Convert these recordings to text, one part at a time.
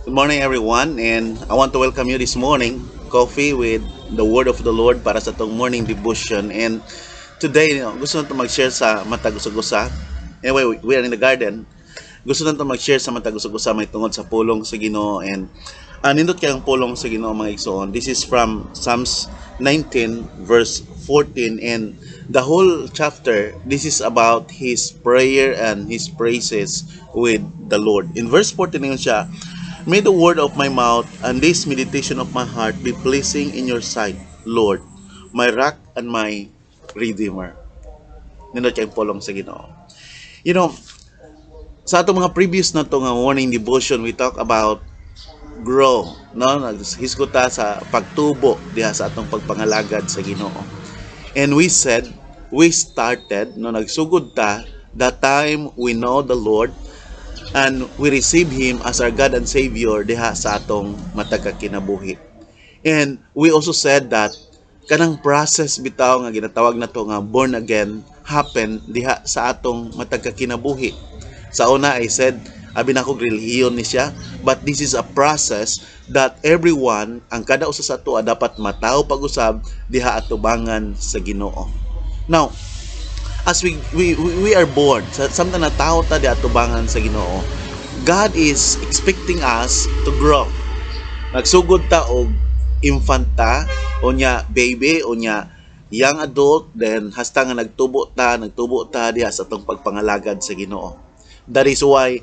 Good morning everyone, and I want to welcome you this morning. Coffee with the word of the Lord para sa tong morning devotion. And today, gusto natin mag-share sa matagusa-gusa. Anyway, we are in the garden. Gusto natin mag-share sa matagusa-gusa may tungod sa pulong sa Ginoo, and nindot kay ang pulong sa Ginoo mga igsoon. This is from Psalms 19 verse 14, and the whole chapter this is about his prayer and his praises with the Lord. In verse 14 ngayon siya, may the word of my mouth and this meditation of my heart be pleasing in your sight, Lord, my rock and my redeemer. Nindot kay pulong sa Ginoo. You know, sa atong mga previous na to nga morning devotion, we talk about grow, no? Naghisgota sa pagtubo diha sa atong pagpangalagad sa Ginoo. And we started, no, nagsugod ta, the time we know the Lord and we receive Him as our God and Savior diha sa atong matag kinabuhi. And we also said that kanang process bitaw nga ginatawag na to nga born again happen diha sa atong matag kinabuhi. Sa una I said, abi na ko relihiyon ni siya, but this is a process that everyone, ang kada usa sa ato dapat mataw pag-usab diha atubangan sa Ginoo. Now, as we are born, samtang na tao ta diha atubangan sa Ginoo, God is expecting us to grow. Nagsugod ta og infant ta, unya baby, unya young adult, then hasta nga nagtubo ta diha sa atong pagpangalagad sa Ginoo. That is why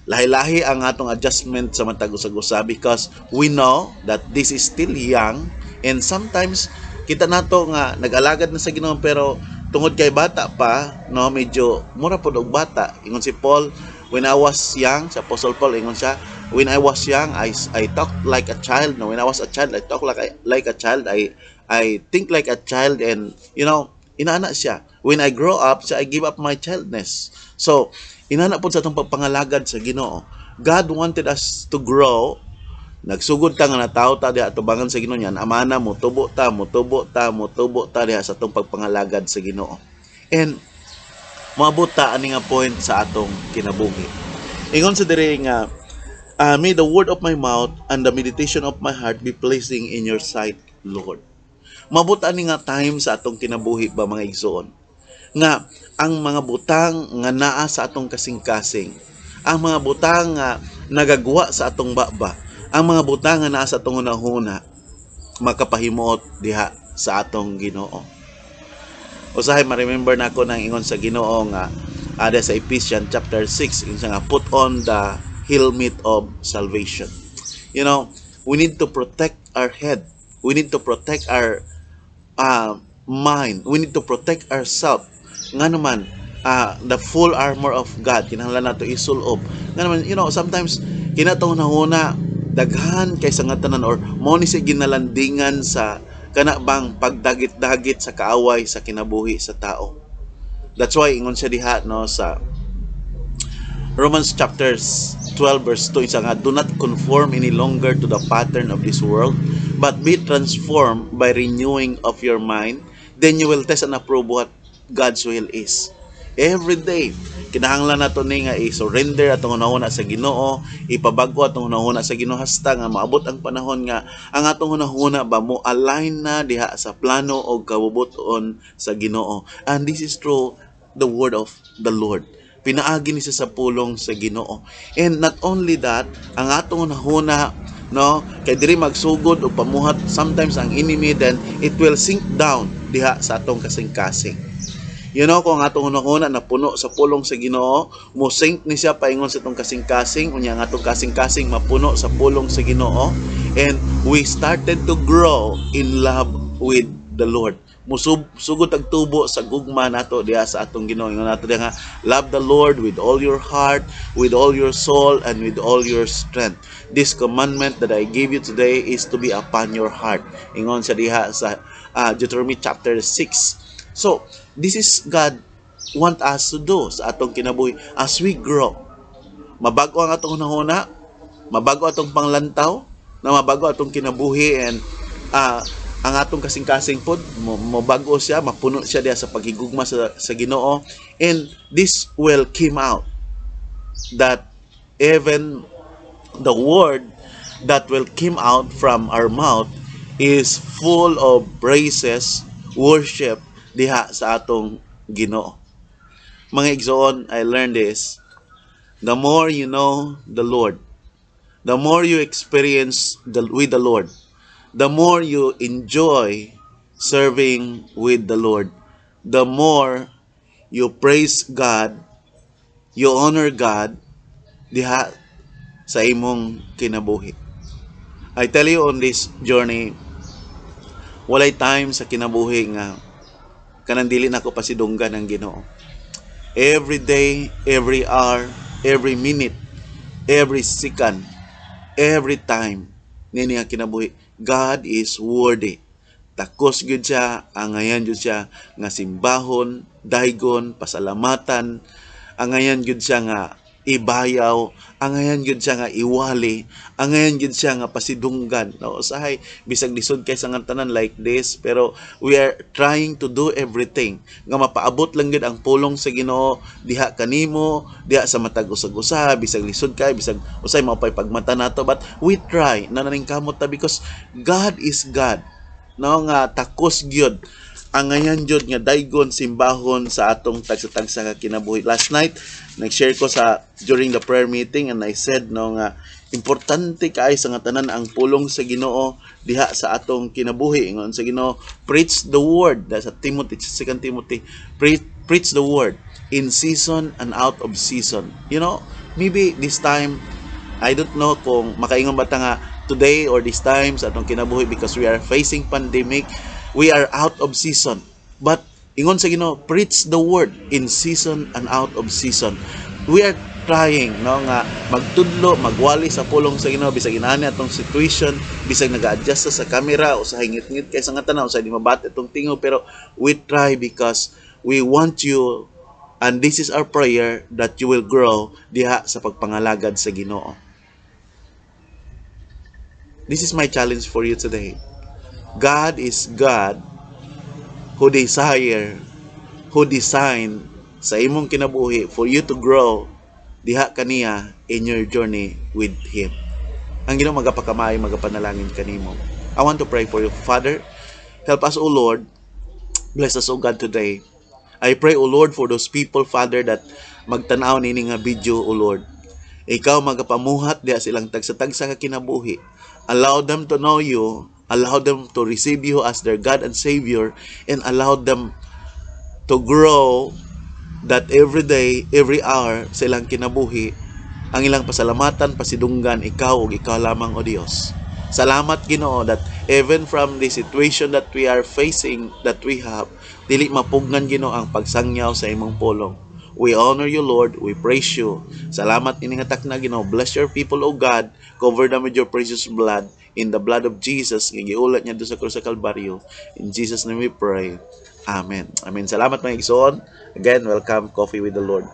lahi-lahi ang atong adjustment sa matag usa-usa, because we know that this is still young, and sometimes kita nato nga nag-alagad na sa Ginoo pero tungod kay bata pa, no, medyo mura pod og bata. Ingon si Paul, when I was young, sa Apostle Paul ingon siya, when I was young I talked like a child, no, when I was a child I talk like a child, I think like a child, and inana siya. When I grow up, siya I give up my childness. So inana po sa itong pagpangalagad sa Ginoo. God wanted us to grow. Nagsugod ta nga nataw ta diha atubangan sa Ginoo niyan. Amana mo tubo ta diha sa itong pagpangalagad sa Ginoo. And moabot ta ani nga point sa atong kinabuhi. Ingon sa diri nga, may the word of my mouth and the meditation of my heart be pleasing in your sight, Lord. Moabot ani nga time sa atong kinabuhi ba mga igsoon, nga ang mga butang nga naa sa atong kasing-kasing, ang mga butang nga nagagwa sa atong baba, ang mga butang nga naa sa atong hunahuna, makapahimuot diha sa atong Ginoo. Usahay ma-remember nako nang ingon sa Ginoo nga ada sa Ephesians chapter 6, ingon nga put on the helmet of salvation. We need to protect our head. We need to protect our mind. We need to protect ourselves. Nga naman, the full armor of God, kinahanglan nato isulob. Nga naman, sometimes, kinatong nahuna, daghan kay sa nga tanan, or mo ni sa ginalandingan sa kanabang pagdagit-dagit sa kaaway sa kinabuhi sa tao. That's why, ingon siya diha, no, sa Romans chapter 12 verse 2, isa nga, do not conform any longer to the pattern of this world, but be transformed by renewing of your mind. Then you will test and approve what God's will is. Every day, kinahanglan nato ni nga i-surrender atong hunahuna sa Ginoo, ipabago atong hunahuna sa Ginoo hasta nga maabot ang panahon nga ang atong hunahuna ba mo align na diha sa plano o kabubuton sa Ginoo. And this is through the word of the Lord. Pinaagi ni siya sa pulong sa Ginoo. And not only that, ang atong hunahuna, no, kay diri magsugod o pamuhat sometimes ang enemy, then it will sink down diha sa atong kasing-kasing. Kung atong hunahuna na puno sa pulong sa Ginoo, mo sink ni siya paingon sa atong kasing-kasing, unya nga atong kasing-kasing mapuno sa pulong sa Ginoo, and we started to grow in love with the Lord. Musugod ang tubo sa gugma nato diha sa atong Ginoo. Ingon nato diha nga, love the Lord with all your heart, with all your soul, and with all your strength. This commandment that I give you today is to be upon your heart. Ingon sa diha sa Deuteronomy chapter 6. So, this is God want us to do sa atong kinabuhi as we grow. Mabago ang atong hunahuna, mabago atong panglantaw, na mabago atong kinabuhi, and ang atong kasing-kasing pod mabago siya, mapuno siya diha sa paghigugma sa Ginoo, and this will came out that even the word that will come out from our mouth is full of praises, worship diha sa atong Ginoo. Mga igsoon, I learned this. The more you know the Lord, the more you experience with the Lord, the more you enjoy serving with the Lord, the more you praise God, you honor God diha sa imong kinabuhi. I tell you, on this journey, walay time sa kinabuhi nga kanang dili nako pasidunggan ang Ginoo. Every day, every hour, every minute, every second, every time nini nga kinabuhi, God is worthy. Takos gyud siya, angayan gyud siya nga simbahon, daygon, pasalamatan, angayan gyud siya nga ibayaw, angayan gyud siya nga iwali, angayan gyud siya nga pasidunggan. No, usahay bisag lisod kay sa tanan like this, pero we are trying to do everything nga mapaabot lang gyud ang pulong sa Ginoo diha kanimo, diha sa matag usag-usa, bisag lisod kay, bisag usay mao pay pagmata nato, but we try na naning kamot ta because God is God. No, nga takos gyud ang ngayon jud nga daygon simbahon sa atong tagsa-tagsa nga kinabuhi. Last night nag-share ko sa during the prayer meeting, and I said no nga importante kay sa nga tanan ang pulong sa Ginoo diha sa atong kinabuhi. Ingon sa Ginoo, preach the word. Sa Timothy, 2 Timothy, preach the word in season and out of season. You know, maybe this time, I don't know kung makaingon ba ta nga today or this time sa atong kinabuhi, because we are facing pandemic, we are out of season. But ingon sa Ginoo, preach the word in season and out of season. We are trying no nga magtudlo, magwali sa pulong sa Ginoo bisag inani atong situation, bisag naga-adjust sa camera o sa hingit-ngit kay sa nga tanaw sa di mabati itong tingo, pero we try because we want you, and this is our prayer, that you will grow diha sa pagpangalagad sa Ginoo. This is my challenge for you today. God is God who who designed sa imong kinabuhi for you to grow diha kaniya in your journey with Him. Ang Ginoo magapakamay, magapanalangin kanimo. I want to pray for you. Father, help us, O Lord. Bless us, O God, today. I pray, O Lord, for those people, Father, that magtanaw nini nga video, O Lord. Ikaw magapamuhat diha silang tagsa-tagsa ka kinabuhi. Allow them to know you, allow them to receive you as their God and Savior, and allow them to grow that every day, every hour sa ilang kinabuhi, ang ilang pasalamatan, pasidunggan, ikaw o ikaw lamang, O Dios. Salamat, Ginoo, that even from the situation that we are facing, that we have, dili mapugnan, Ginoo, ang pagsangyaw sa imong pulong. We honor you, Lord. We praise you. Salamat iningatak na, Ginoo. Bless your people, O God. Cover them with your precious blood. In the blood of Jesus, gigiulat niya doon sa krus sa Kalbaryo. In Jesus' name we pray. Amen. Amen. Salamat mga igsoon. Again, welcome Coffee with the Lord.